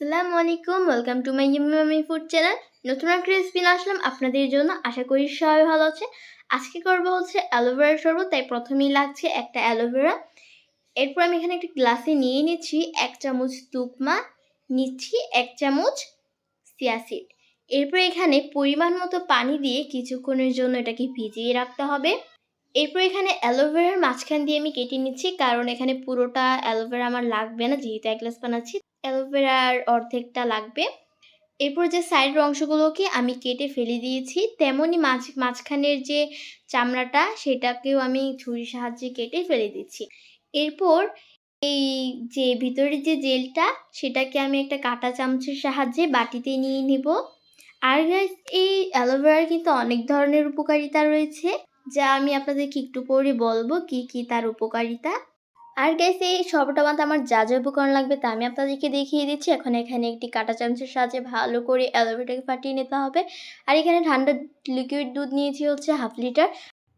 আসসালামু আলাইকুম, welcome to my ইম্মি মামি ফুড চ্যানেল। নতুন একটা রেসিপি নিয়ে আসলাম আপনাদের জন্য। আশা করি সবাই ভালো আছে। আজকে করবো হচ্ছে অ্যালোভেরা শরবত। তাই প্রথমেই লাগছে একটা অ্যালোভেরা। এরপর আমি এখানে একটা গ্লাসে নিয়ে নিচ্ছি 1 চামচ তুকমা, নিচ্ছি 1 চামচ চিয়াসিড। এরপর এখানে পরিমাণ মতো পানি দিয়ে কিছুক্ষণের জন্য এটাকে ভিজিয়ে রাখতে হবে। এরপর এখানে অ্যালোভেরার মাঝখান দিয়ে আমি কেটে নিচ্ছি, কারণ এখানে পুরোটা অ্যালোভেরা আমার লাগবে না, যেহেতু 1 গ্লাস বানাচ্ছি। অ্যালোভেরার অর্ধেকটা লাগবে। এরপর যে সাইডের অংশগুলোকে আমি কেটে ফেলে দিয়েছি, তেমনই মাঝখানের যে চামড়াটা সেটাকেও আমি ছুরির সাহায্যে কেটে ফেলে দিচ্ছি। এরপর এই যে ভিতরের যে জেলটা সেটাকে আমি একটা কাঁটা চামচের সাহায্যে বাটিতে নিয়ে নিব। আর গাইস, এই অ্যালোভেরার কিন্তু অনেক ধরনের উপকারিতা রয়েছে, যা আমি আপনাদেরকে একটু পরে বলবো কি কি তার উপকারিতা। আর গাইস, এই শরবতটা বানাতে আমার যা যা উপকরণ লাগবে তা আমি আপনাদেরকে দেখিয়ে দিচ্ছি। এখন এখানে একটি কাঁটা চামচের সাহায্যে ভালো করে অ্যালোভেরাটাকে ফাটিয়ে নিতে হবে। আর এখানে ঠান্ডা লিকুইড দুধ নিয়েছি হচ্ছে 1/2 লিটার।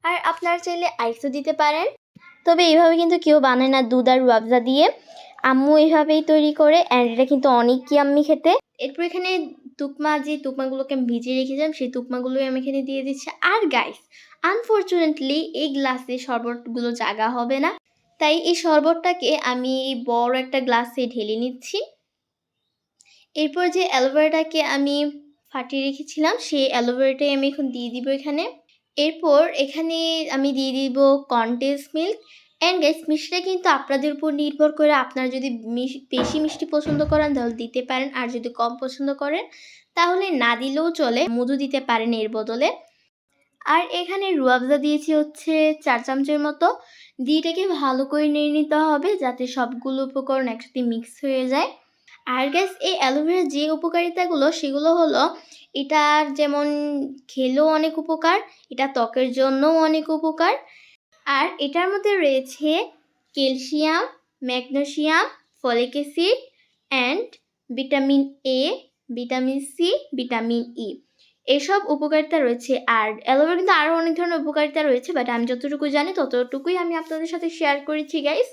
আর আপনারা চাইলে আইসও দিতে পারেন, তবে এইভাবে কিন্তু কেউ বানায় না দুধ আর রুয়াবজা দিয়ে। আম্মু এইভাবেই তৈরি করে, অ্যান্ড এটা কিন্তু অনেক ইয়াম্মি খেতে। এরপর এখানে যে তুকমাগুলোকে আমি ভিজিয়ে রেখেছিলাম সেই তুকমাগুলোই আমি এখানে দিয়ে দিচ্ছি। আর গাইস, আনফর্চুনেটলি এই গ্লাসে শরবতগুলো জাগা হবে না, তাই এই শরবতটাকে আমি বড় একটা গ্লাসে ঢেলে নিচ্ছি। এরপর যে অ্যালোভেরাটাকে আমি ফাটিয়ে রেখেছিলাম সেই অ্যালোভেরাটাই আমি এখন দিয়ে দিব এখানে। এরপর এখানে আমি দিয়ে দিব কনডেন্স মিল্ক। অ্যান্ড গাইস, মিষ্টিটা কিন্তু আপনাদের উপর নির্ভর করে। আপনারা যদি বেশি মিষ্টি পছন্দ করেন তাহলে দিতে পারেন, আর যদি কম পছন্দ করেন তাহলে না দিলেও চলে, মধু দিতে পারেন এর বদলে। আর এখানে রুয়াবজা দিয়েছি হচ্ছে 4 চামচের মতো। দিয়ে এটাকে ভালো করে নেড়ে নিতে হবে যাতে সবগুলো উপকরণ একসাথে মিক্স হয়ে যায়। আর গাইস, এই অ্যালোভেরার যে উপকারিতাগুলো সেগুলো হলো, এটার যেমন খেলেও অনেক উপকার, এটা ত্বকের জন্যও অনেক উপকার। আর এটার মধ্যে রয়েছে calcium, magnesium, folic acid and vitamin A, vitamin C, vitamin E, এসব উপকারিতা রয়েছে। আর অ্যালোভেরা কিন্তু আরও অনেক ধরনের উপকারিতা রয়েছে, বাট আমি যতটুকু জানি ততটুকুই আমি আপনাদের সাথে শেয়ার করেছি গাইস।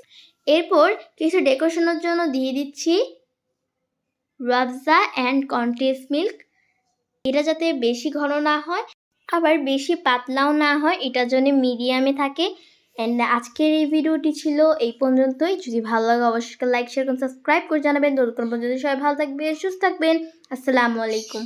এরপর কিছু ডেকোরেশনের জন্য দিয়ে দিচ্ছি রুয়াবজা অ্যান্ড কনডেন্স মিল্ক। এটা যাতে বেশি ঘন না হয় আবার বেশি পাতলাও না হয়, এটার জন্য মিডিয়ামে থাকে। অ্যান্ড আজকের এই ভিডিওটি ছিল এই পর্যন্তই। যদি ভালো লাগে অবশ্যই লাইক, শেয়ার এবং সাবস্ক্রাইব করে জানাবেন। ততক্ষণ পর্যন্ত সবাই ভালো থাকবেন, সুস্থ থাকবেন। আসসালামু আলাইকুম।